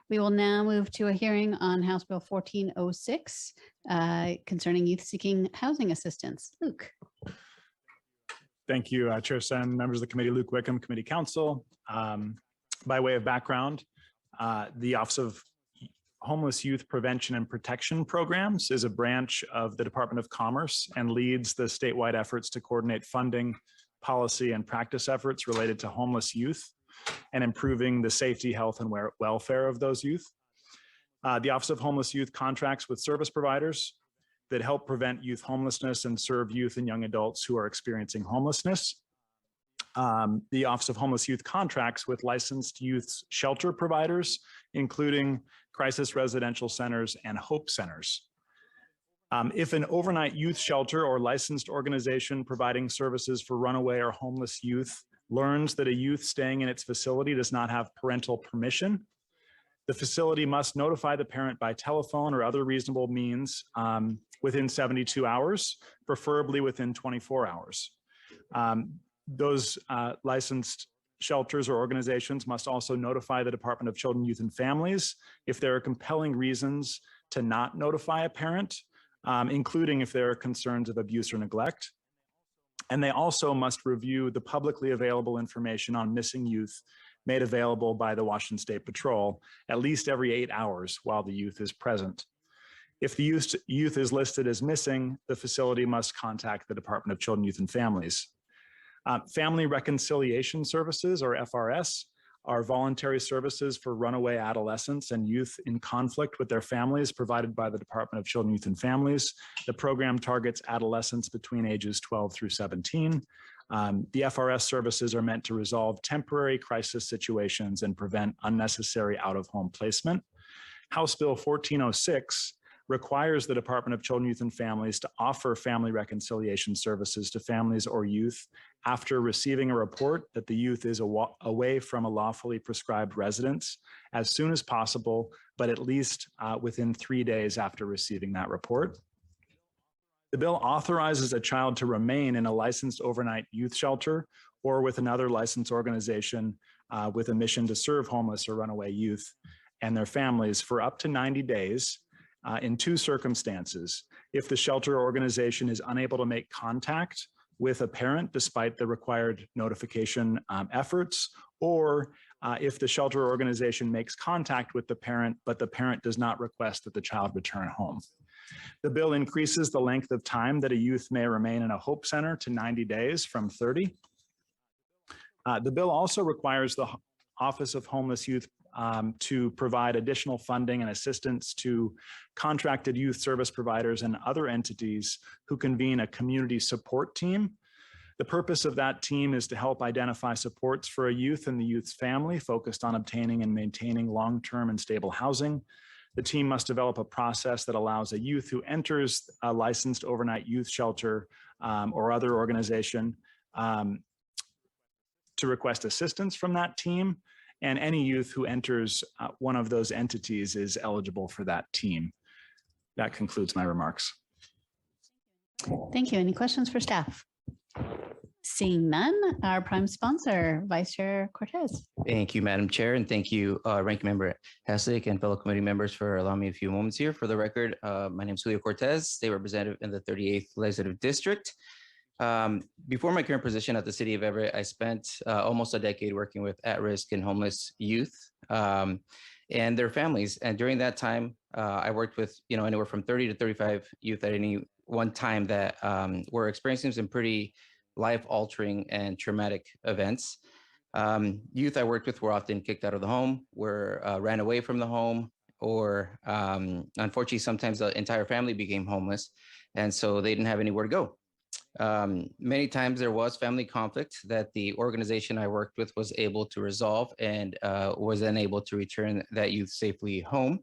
We will now move to a hearing on House Bill 1406 concerning youth seeking housing assistance. Luke. Thank you, Chair Sen, members of the committee, Luke Wickham, Committee Counsel. By way of background, the Office of Homeless Youth Prevention and Protection Programs is a branch of the Department of Commerce and leads the statewide efforts to coordinate funding, policy, and practice efforts related to homeless youth and improving the safety, health, and welfare of those youth. The Office of Homeless Youth contracts with service providers that help prevent youth homelessness and serve youth and young adults who are experiencing homelessness. The Office of Homeless Youth contracts with licensed youth shelter providers, including crisis residential centers and hope centers. If an overnight youth shelter or licensed organization providing services for runaway or homeless youth learns that a youth staying in its facility does not have parental permission, the facility must notify the parent by telephone or other reasonable means within 72 hours, preferably within 24 hours. Those licensed shelters or organizations must also notify the Department of Children, Youth, and Families if there are compelling reasons to not notify a parent, including if there are concerns of abuse or neglect. And they also must review the publicly available information on missing youth made available by the Washington State Patrol at least every 8 hours while the youth is present. If the youth is listed as missing, the facility must contact the Department of Children, Youth, and Families. Family Reconciliation Services, or FRS, are voluntary services for runaway adolescents and youth in conflict with their families provided by the Department of Children, Youth, and Families. The program targets adolescents between ages 12 through 17. The FRS services are meant to resolve temporary crisis situations and prevent unnecessary out-of-home placement. House Bill 1406 requires the Department of Children, Youth, and Families to offer family reconciliation services to families or youth after receiving a report that the youth is away from a lawfully prescribed residence as soon as possible, but at least within 3 days after receiving that report. The bill authorizes a child to remain in a licensed overnight youth shelter or with another licensed organization with a mission to serve homeless or runaway youth and their families for up to 90 days in two circumstances: if the shelter organization is unable to make contact with a parent despite the required notification efforts, or if the shelter organization makes contact with the parent, but the parent does not request that the child return home. The bill increases the length of time that a youth may remain in a hope center to 90 days from 30. The bill also requires the Office of Homeless Youth to provide additional funding and assistance to contracted youth service providers and other entities who convene a community support team. The purpose of that team is to help identify supports for a youth and the youth's family focused on obtaining and maintaining long-term and stable housing. The team must develop a process that allows a youth who enters a licensed overnight youth shelter or other organization to request assistance from that team. And any youth who enters one of those entities is eligible for that team. That concludes my remarks. Thank you. Any questions for staff? Seeing none, our prime sponsor, Vice Chair Cortes. Thank you, Madam Chair, and thank you, Ranking Member Hessig and fellow committee members for allowing me a few moments here. For the record, my name is Julio Cortes, State Representative in the 38th Legislative District. Before my current position at the City of Everett, I spent almost a decade working with at-risk and homeless youth and their families. And during that time, I worked with anywhere from 30 to 35 youth at any one time that were experiencing some pretty life-altering and traumatic events. Youth I worked with were often kicked out of the home, ran away from the home, or unfortunately, sometimes the entire family became homeless, and so they didn't have anywhere to go. Many times there was family conflict that the organization I worked with was able to resolve and was then able to return that youth safely home.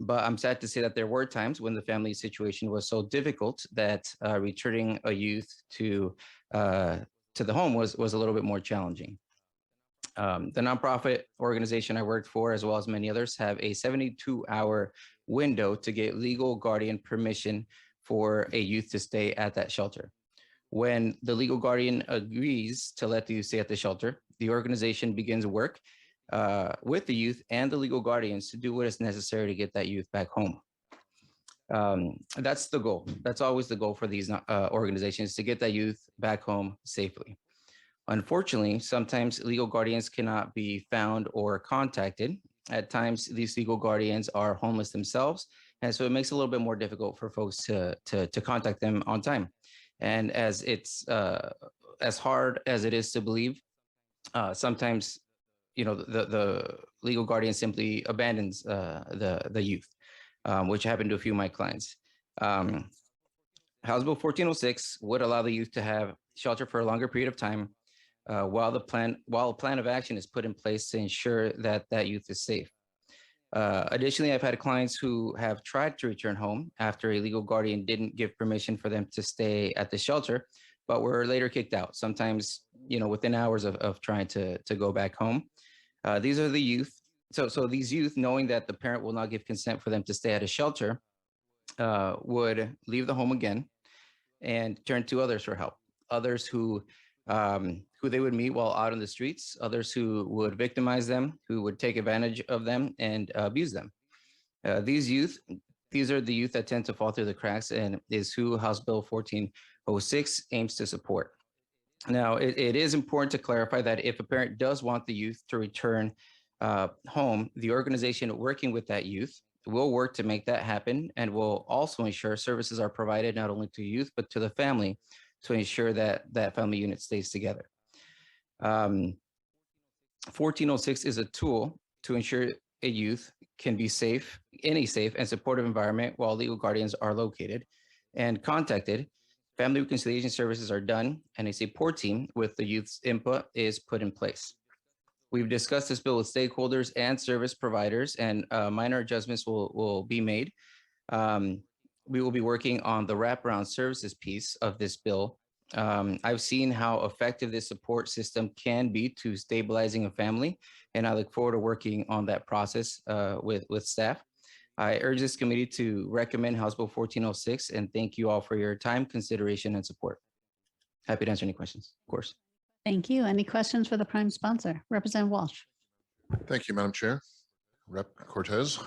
But I'm sad to say that there were times when the family situation was so difficult that returning a youth to the home was a little bit more challenging. The nonprofit organization I worked for, as well as many others, have a 72-hour window to get legal guardian permission for a youth to stay at that shelter. When the legal guardian agrees to let the youth stay at the shelter, the organization begins work with the youth and the legal guardians to do what is necessary to get that youth back home. That's the goal. That's always the goal for these organizations, to get that youth back home safely. Unfortunately, sometimes legal guardians cannot be found or contacted. At times, these legal guardians are homeless themselves, and so it makes it a little bit more difficult for folks to contact them on time. And as it's as hard as it is to believe, sometimes, you know, the legal guardian simply abandons the youth, which happened to a few of my clients. House Bill 1406 would allow the youth to have shelter for a longer period of time, while a plan of action is put in place to ensure that that youth is safe. Additionally, I've had clients who have tried to return home after a legal guardian didn't give permission for them to stay at the shelter, but were later kicked out, sometimes, you know, within hours of trying to go back home. These are the youth. So these youth, knowing that the parent will not give consent for them to stay at a shelter, would leave the home again and turn to others for help. Others who they would meet while out on the streets, others who would victimize them, who would take advantage of them and abuse them. These are the youth that tend to fall through the cracks, and is who House Bill 1406 aims to support. Now, it is important to clarify that if a parent does want the youth to return home, the organization working with that youth will work to make that happen, and will also ensure services are provided not only to youth, but to the family, to ensure that that family unit stays together. 1406 is a tool to ensure a youth can be safe in a safe and supportive environment while legal guardians are located and contacted. Family reconciliation services are done, and a support team with the youth's input is put in place. We've discussed this bill with stakeholders and service providers, and minor adjustments will be made. We will be working on the wraparound services piece of this bill. I've seen how effective this support system can be to stabilizing a family, and I look forward to working on that process with staff. I urge this committee to recommend House Bill 1406, and thank you all for your time, consideration, and support. Happy to answer any questions, of course. Thank you. Any questions for the prime sponsor? Representative Walsh. Thank you, Madam Chair. Rep. Cortes.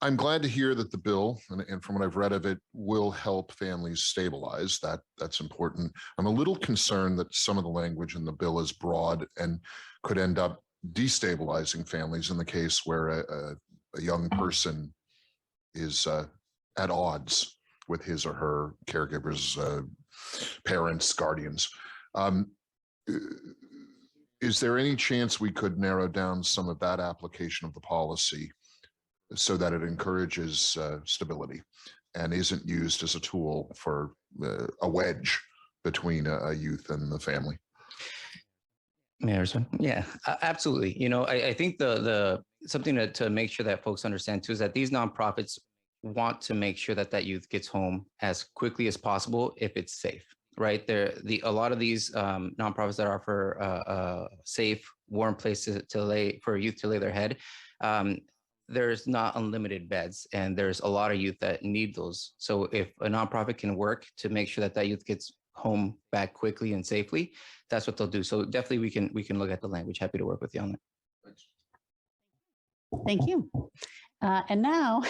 I'm glad to hear that the bill, and from what I've read of it, will help families stabilize. That's important. I'm a little concerned that some of the language in the bill is broad and could end up destabilizing families in the case where a young person is at odds with his or her caregivers, parents, guardians. Is there any chance we could narrow down some of that application of the policy so that it encourages stability and isn't used as a tool for a wedge between a youth and the family? Mayorson? Yeah, absolutely. You know, I think the something to make sure that folks understand too is that these nonprofits want to make sure that that youth gets home as quickly as possible if it's safe, right? A lot of these nonprofits that offer a safe, warm place for youth to lay their head, there's not unlimited beds, and there's a lot of youth that need those. So if a nonprofit can work to make sure that that youth gets home back quickly and safely, that's what they'll do. So definitely we can look at the language. Happy to work with you on that. Thanks. Thank you. And now,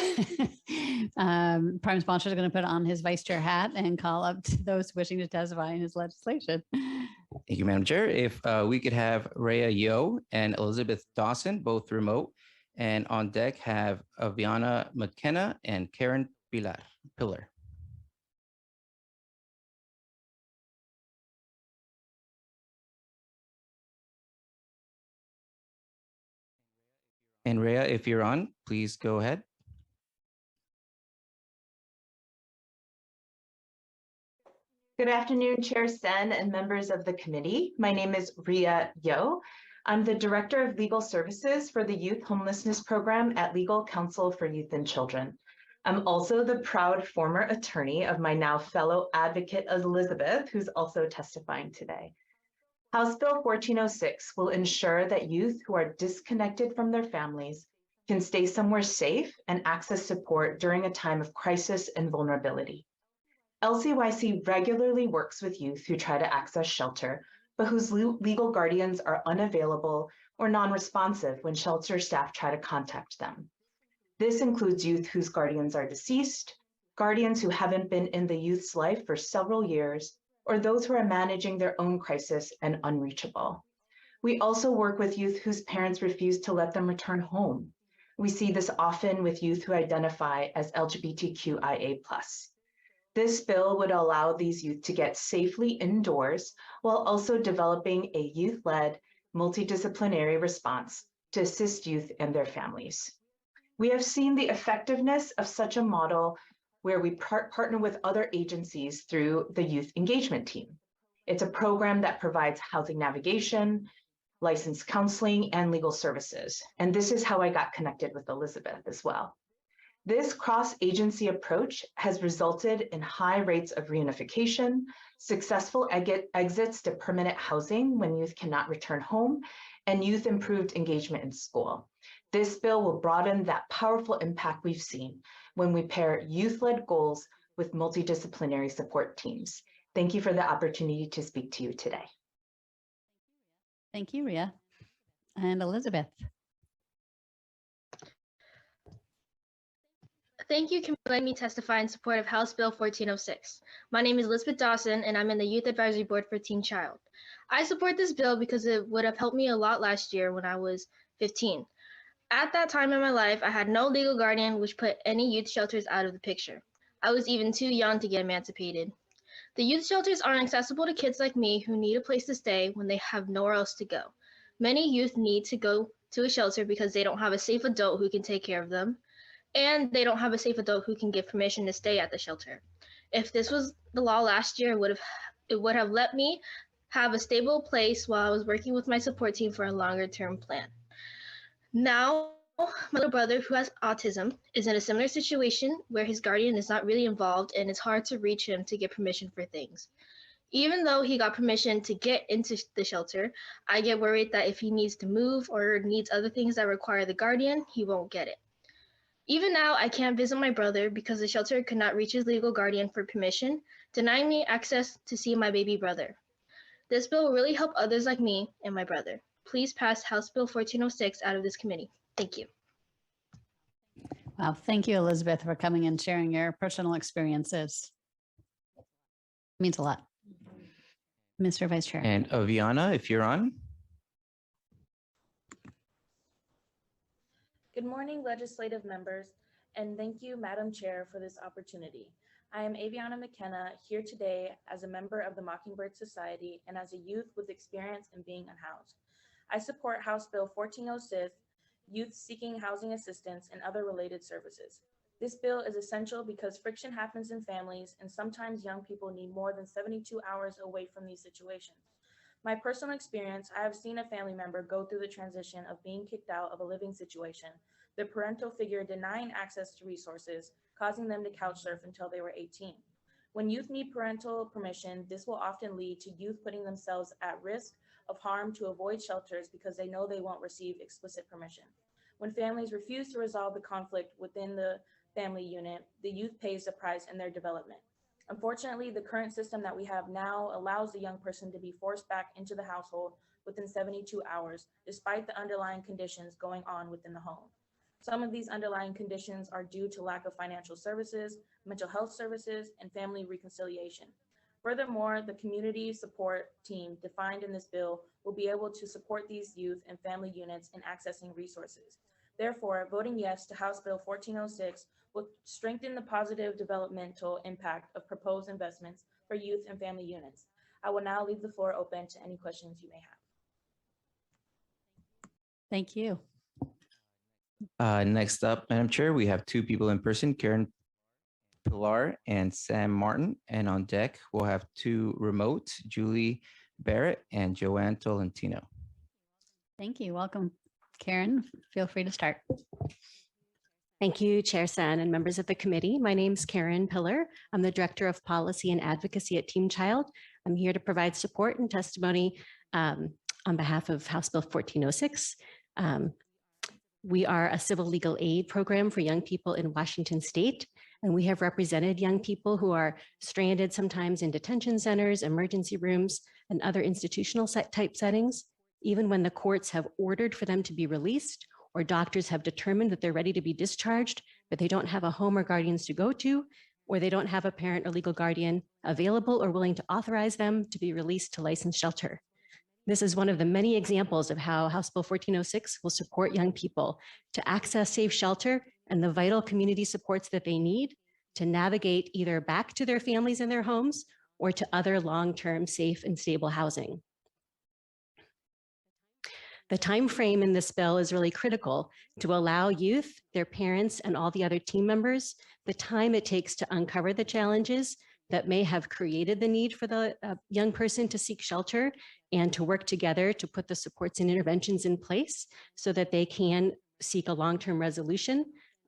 prime sponsor is going to put on his vice chair hat and call up to those wishing to testify in his legislation. Thank you, Madam Chair. If we could have Rhea Yo and Elizabeth Dawson, both remote, and on deck have Aviana McKenna and Karen Pillar. And Rhea, if you're on, please go ahead. Good afternoon, Chair Sen and members of the committee. My name is Rhea Yo. I'm the Director of Legal Services for the Youth Homelessness Program at Legal Counsel for Youth and Children. I'm also the proud former attorney of my now fellow advocate, Elizabeth, who's also testifying today. House Bill 1406 will ensure that youth who are disconnected from their families can stay somewhere safe and access support during a time of crisis and vulnerability. LCYC regularly works with youth who try to access shelter, but whose legal guardians are unavailable or non-responsive when shelter staff try to contact them. This includes youth whose guardians are deceased, guardians who haven't been in the youth's life for several years, or those who are managing their own crisis and unreachable. We also work with youth whose parents refuse to let them return home. We see this often with youth who identify as LGBTQIA+. This bill would allow these youth to get safely indoors while also developing a youth-led, multidisciplinary response to assist youth and their families. We have seen the effectiveness of such a model where we partner with other agencies through the Youth Engagement Team. It's a program that provides housing navigation, licensed counseling, and legal services. And this is how I got connected with Elizabeth as well. This cross-agency approach has resulted in high rates of reunification, successful exits to permanent housing when youth cannot return home, and youth improved engagement in school. This bill will broaden that powerful impact we've seen when we pair youth-led goals with multidisciplinary support teams. Thank you for the opportunity to speak to you today. Thank you, Ria. And Elizabeth. Thank you for letting me testify in support of House Bill 1406. My name is Elizabeth Dawson, and I'm in the Youth Advisory Board for Teen Child. I support this bill because it would have helped me a lot last year when I was 15. At that time in my life, I had no legal guardian, which put any youth shelters out of the picture. I was even too young to get emancipated. The youth shelters aren't accessible to kids like me who need a place to stay when they have nowhere else to go. Many youth need to go to a shelter because they don't have a safe adult who can take care of them, and they don't have a safe adult who can give permission to stay at the shelter. If this was the law last year, it would have let me have a stable place while I was working with my support team for a longer term plan. Now, my little brother who has autism is in a similar situation where his guardian is not really involved and it's hard to reach him to get permission for things. Even though he got permission to get into the shelter, I get worried that if he needs to move or needs other things that require the guardian, he won't get it. Even now, I can't visit my brother because the shelter could not reach his legal guardian for permission, denying me access to see my baby brother. This bill will really help others like me and my brother. Please pass House Bill 1406 out of this committee. Thank you. Wow. Thank you, Elizabeth, for coming and sharing your personal experiences. It means a lot. Mr. Vice Chair. And Aviana, if you're on. Good morning, legislative members, and thank you, Madam Chair, for this opportunity. I am Aviana McKenna, here today as a member of the Mockingbird Society and as a youth with experience in being unhoused. I support House Bill 1406, Youth Seeking Housing Assistance and Other Related Services. This bill is essential because friction happens in families, and sometimes young people need more than 72 hours away from these situations. My personal experience, I have seen a family member go through the transition of being kicked out of a living situation, the parental figure denying access to resources, causing them to couch surf until they were 18. When youth need parental permission, this will often lead to youth putting themselves at risk of harm to avoid shelters because they know they won't receive explicit permission. When families refuse to resolve the conflict within the family unit, the youth pays the price in their development. Unfortunately, the current system that we have now allows the young person to be forced back into the household within 72 hours, despite the underlying conditions going on within the home. Some of these underlying conditions are due to lack of financial services, mental health services, and family reconciliation. Furthermore, the community support team defined in this bill will be able to support these youth and family units in accessing resources. Therefore, voting yes to House Bill 1406 will strengthen the positive developmental impact of proposed investments for youth and family units. I will now leave the floor open to any questions you may have. Thank you. Next up, Madam Chair, we have two people in person, Karen Pilar and Sam Martin. And on deck, we'll have two remote, Julie Barrett and Joanne Tolentino. Thank you. Welcome, Karen. Feel free to start. Thank you, Chair Sen and members of the committee. My name is Karen Pillar. I'm the Director of Policy and Advocacy at Teen Child. I'm here to provide support and testimony on behalf of House Bill 1406. We are a civil legal aid program for young people in Washington State, and we have represented young people who are stranded sometimes in detention centers, emergency rooms, and other institutional type settings. even when the courts have ordered for them to be released or doctors have determined that they're ready to be discharged, but they don't have a home or guardians to go to, or they don't have a parent or legal guardian available or willing to authorize them to be released to licensed shelter. This is one of the many examples of how House Bill 1406 will support young people to access safe shelter and the vital community supports that they need to navigate either back to their families and their homes or to other long-term safe and stable housing. The time frame in this bill is really critical to allow youth, their parents, and all the other team members the time it takes to uncover the challenges that may have created the need for the young person to seek shelter and to work together to put the supports and interventions in place so that they can seek a long-term resolution,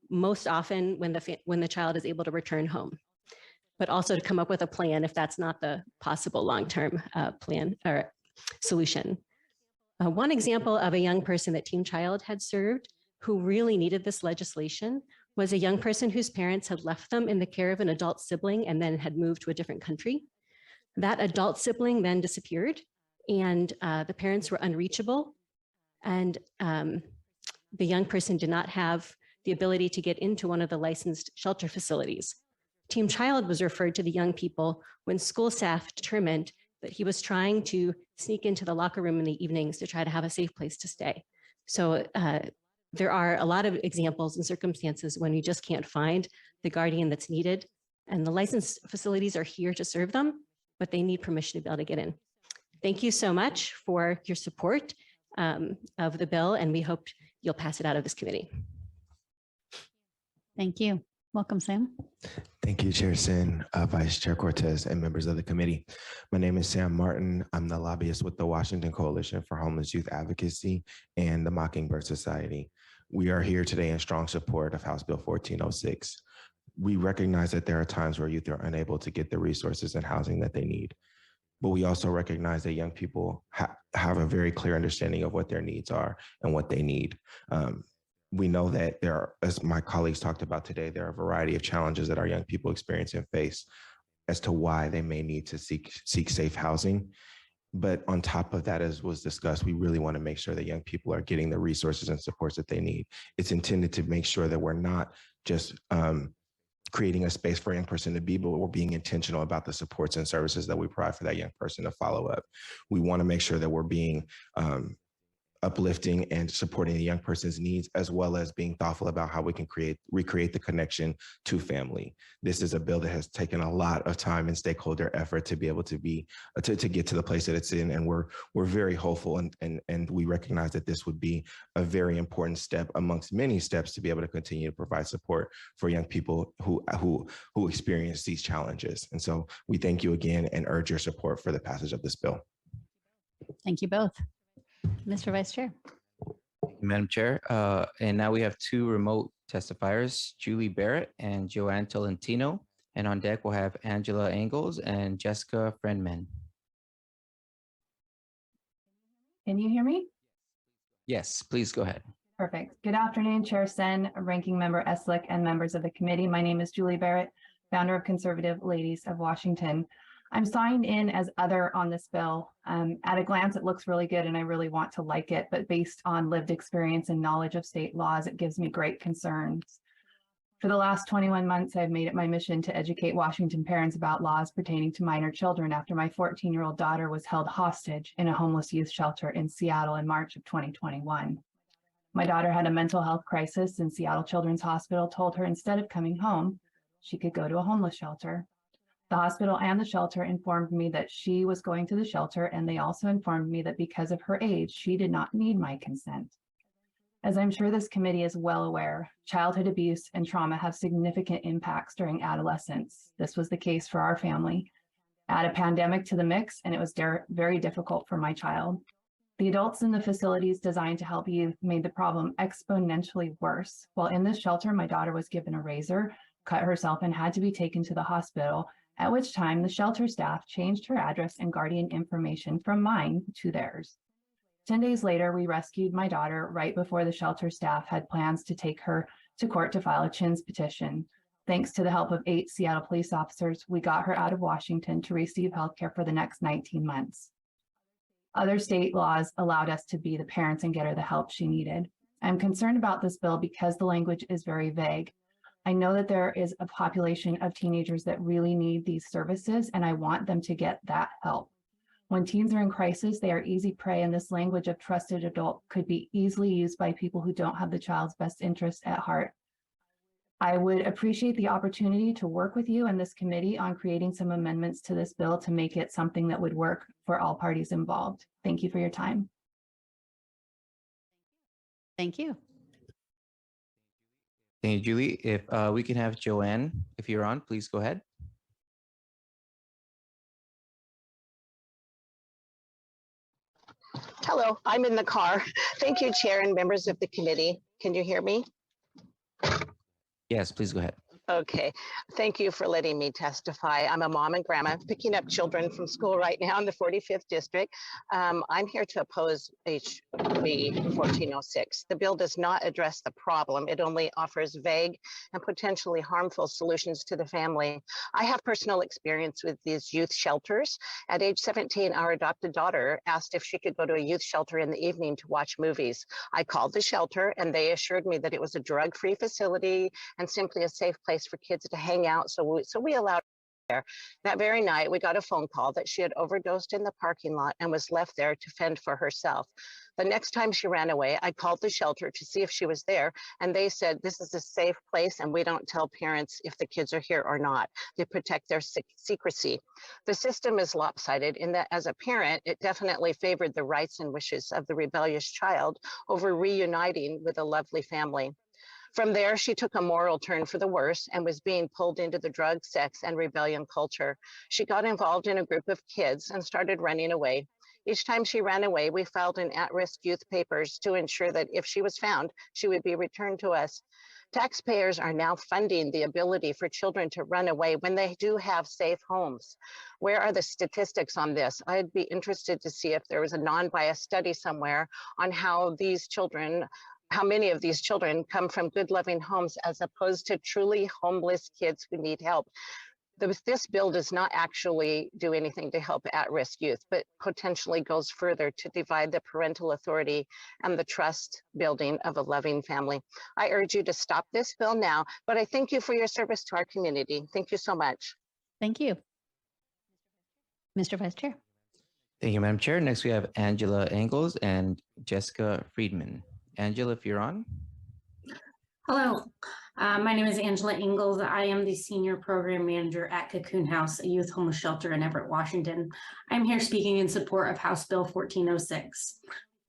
most often when the child is able to return home, but also to come up with a plan if that's not the possible long-term plan or solution. One example of a young person that Team Child had served who really needed this legislation was a young person whose parents had left them in the care of an adult sibling and then had moved to a different country. That adult sibling then disappeared and the parents were unreachable. And the young person did not have the ability to get into one of the licensed shelter facilities. Team Child was referred to the young people when school staff determined that he was trying to sneak into the locker room in the evenings to try to have a safe place to stay. So there are a lot of examples and circumstances when you just can't find the guardian that's needed, and the licensed facilities are here to serve them, but they need permission to be able to get in. Thank you so much for your support of the bill, and we hope you'll pass it out of this committee. Thank you. Welcome, Sam. Thank you, Chair Sin, Vice Chair Cortes, and members of the committee. My name is Sam Martin. I'm the lobbyist with the Washington Coalition for Homeless Youth Advocacy and the Mockingbird Society. We are here today in strong support of House Bill 1406. We recognize that there are times where youth are unable to get the resources and housing that they need. But we also recognize that young people have a very clear understanding of what their needs are and what they need. We know that there are, as my colleagues talked about today, there are a variety of challenges that our young people experience and face as to why they may need to seek safe housing. But on top of that, as was discussed, we really want to make sure that young people are getting the resources and supports that they need. It's intended to make sure that we're not just creating a space for a young person to be, but we're being intentional about the supports and services that we provide for that young person to follow up. We want to make sure that we're being uplifting and supporting the young person's needs, as well as being thoughtful about how we can recreate the connection to family. This is a bill that has taken a lot of time and stakeholder effort to be able to get to the place that it's in, and we're very hopeful and we recognize that this would be a very important step amongst many steps to be able to continue to provide support for young people who experience these challenges. And so we thank you again and urge your support for the passage of this bill. Thank you both. Mr. Vice Chair. Madam Chair, and now we have two remote testifiers, Julie Barrett and Joanne Tolentino. And on deck, we'll have Angela Engels and Jessica Friendman. Can you hear me? Yes, please go ahead. Perfect. Good afternoon, Chair Sen, Ranking Member Eslick, and members of the committee. My name is Julie Barrett, founder of Conservative Ladies of Washington. I'm signed in as other on this bill. At a glance, it looks really good and I really want to like it, but based on lived experience and knowledge of state laws, it gives me great concerns. For the last 21 months, I've made it my mission to educate Washington parents about laws pertaining to minor children after my 14-year-old daughter was held hostage in a homeless youth shelter in Seattle in March of 2021. My daughter had a mental health crisis and Seattle Children's Hospital told her instead of coming home, she could go to a homeless shelter. The hospital and the shelter informed me that she was going to the shelter, and they also informed me that because of her age, she did not need my consent. As I'm sure this committee is well aware, childhood abuse and trauma have significant impacts during adolescence. This was the case for our family. Add a pandemic to the mix, and it was very difficult for my child. The adults in the facilities designed to help youth made the problem exponentially worse. While in this shelter, my daughter was given a razor, cut herself, and had to be taken to the hospital, at which time the shelter staff changed her address and guardian information from mine to theirs. 10 days later, we rescued my daughter right before the shelter staff had plans to take her to court to file a CHINS petition. Thanks to the help of 8 Seattle police officers, we got her out of Washington to receive health care for the next 19 months. Other state laws allowed us to be the parents and get her the help she needed. I'm concerned about this bill because the language is very vague. I know that there is a population of teenagers that really need these services, and I want them to get that help. When teens are in crisis, they are easy prey, and this language of trusted adult could be easily used by people who don't have the child's best interest at heart. I would appreciate the opportunity to work with you and this committee on creating some amendments to this bill to make it something that would work for all parties involved. Thank you for your time. Thank you. Thank you, Julie. If we can have Joanne, if you're on, please go ahead. Hello, I'm in the car. Thank you, Chair and members of the committee. Can you hear me? Yes, please go ahead. Okay, thank you for letting me testify. I'm a mom and grandma picking up children from school right now in the 45th district. I'm here to oppose HB 1406. The bill does not address the problem. It only offers vague and potentially harmful solutions to the family. I have personal experience with these youth shelters. At age 17, our adopted daughter asked if she could go to a youth shelter in the evening to watch movies. I called the shelter and they assured me that it was a drug-free facility and simply a safe place for kids to hang out. So we allowed her there. That very night, we got a phone call that she had overdosed in the parking lot and was left there to fend for herself. The next time she ran away, I called the shelter to see if she was there, and they said, this is a safe place and we don't tell parents if the kids are here or not. They protect their secrecy. The system is lopsided in that as a parent, it definitely favored the rights and wishes of the rebellious child over reuniting with a lovely family. From there, she took a moral turn for the worse and was being pulled into the drug, sex, and rebellion culture. She got involved in a group of kids and started running away. Each time she ran away, we filed in at-risk youth papers to ensure that if she was found, she would be returned to us. Taxpayers are now funding the ability for children to run away when they do have safe homes. Where are the statistics on this? I'd be interested to see if there was a non-biased study somewhere on how many of these children come from good, loving homes as opposed to truly homeless kids who need help. This bill does not actually do anything to help at-risk youth, but potentially goes further to divide the parental authority and the trust building of a loving family. I urge you to stop this bill now, but I thank you for your service to our community. Thank you so much. Thank you. Mr. Vice Chair. Thank you, Madam Chair. Next, we have Angela Engels and Jessica Friedman. Angela, if you're on. Hello, my name is Angela Ingalls. I am the Senior Program Manager at Cocoon House, a youth homeless shelter in Everett, Washington. I'm here speaking in support of House Bill 1406.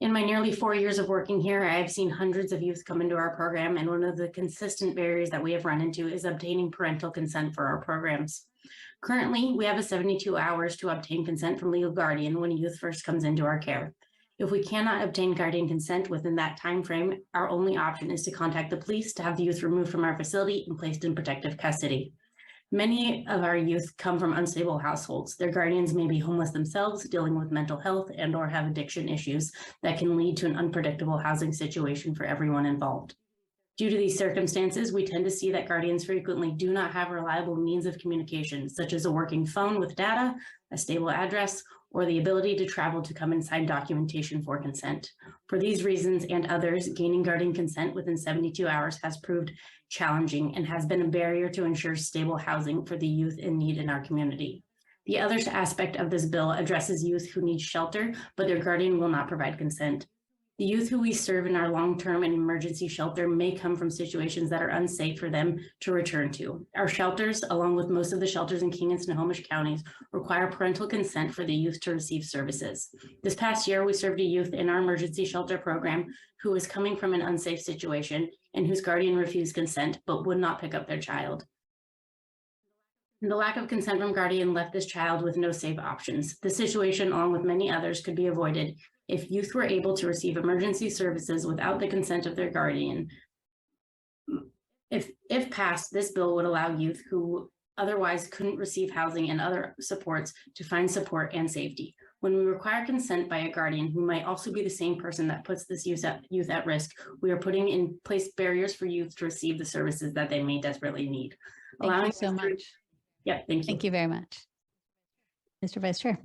In my nearly 4 years of working here, I have seen hundreds of youth come into our program, and one of the consistent barriers that we have run into is obtaining parental consent for our programs. Currently, we have 72 hours to obtain consent from legal guardian when a youth first comes into our care. If we cannot obtain guardian consent within that time frame, our only option is to contact the police to have the youth removed from our facility and placed in protective custody. Many of our youth come from unstable households. Their guardians may be homeless themselves, dealing with mental health and/or have addiction issues that can lead to an unpredictable housing situation for everyone involved. Due to these circumstances, we tend to see that guardians frequently do not have reliable means of communication, such as a working phone with data, a stable address, or the ability to travel to come and sign documentation for consent. For these reasons and others, gaining guardian consent within 72 hours has proved challenging and has been a barrier to ensure stable housing for the youth in need in our community. The other aspect of this bill addresses youth who need shelter, but their guardian will not provide consent. The youth who we serve in our long-term and emergency shelter may come from situations that are unsafe for them to return to. Our shelters, along with most of the shelters in King and Snohomish counties, require parental consent for the youth to receive services. This past year, we served a youth in our emergency shelter program who was coming from an unsafe situation and whose guardian refused consent but would not pick up their child. And the lack of consent from guardian left this child with no safe options. This situation, along with many others, could be avoided if youth were able to receive emergency services without the consent of their guardian. If passed, this bill would allow youth who otherwise couldn't receive housing and other supports to find support and safety. When we require consent by a guardian who might also be the same person that puts this youth at risk, we are putting in place barriers for youth to receive the services that they may desperately need. Thank you so much. Yeah, thank you. Thank you very much. Mr. Vice Chair.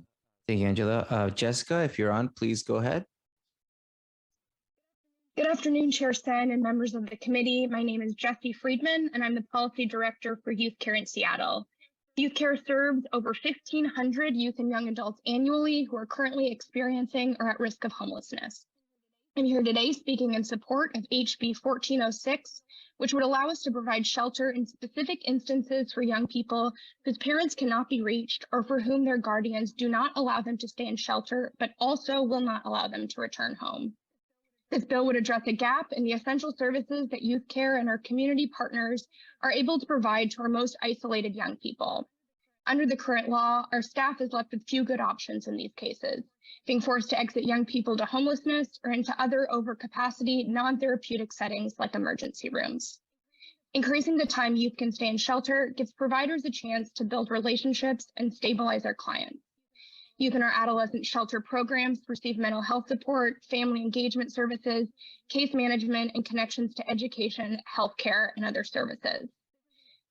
Thank you, Angela. Jessica, if you're on, please go ahead. Good afternoon, Chair Sen and members of the committee. My name is Jessie Friedman, and I'm the Policy Director for Youth Care in Seattle. Youth Care serves over 1,500 youth and young adults annually who are currently experiencing or at risk of homelessness. I'm here today speaking in support of HB 1406, which would allow us to provide shelter in specific instances for young people whose parents cannot be reached or for whom their guardians do not allow them to stay in shelter, but also will not allow them to return home. This bill would address a gap in the essential services that Youth Care and our community partners are able to provide to our most isolated young people. Under the current law, our staff is left with few good options in these cases, being forced to exit young people to homelessness or into other overcapacity, non-therapeutic settings like emergency rooms. Increasing the time youth can stay in shelter gives providers a chance to build relationships and stabilize our clients. Youth in our adolescent shelter programs receive mental health support, family engagement services, case management, and connections to education, healthcare, and other services.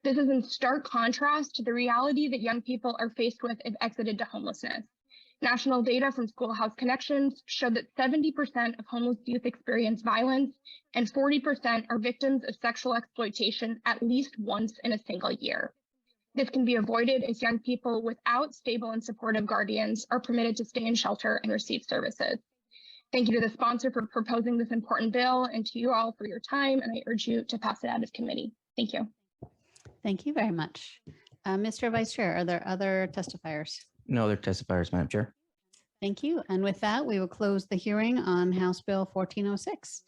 This is in stark contrast to the reality that young people are faced with if exited to homelessness. National data from Schoolhouse Connections show that 70% of homeless youth experience violence and 40% are victims of sexual exploitation at least once in a single year. This can be avoided as young people without stable and supportive guardians are permitted to stay in shelter and receive services. Thank you to the sponsor for proposing this important bill and to you all for your time, and I urge you to pass it out of committee. Thank you. Thank you very much. Mr. Vice Chair, are there other testifiers? No other testifiers, Madam Chair. Thank you. And with that, we will close the hearing on House Bill 1406.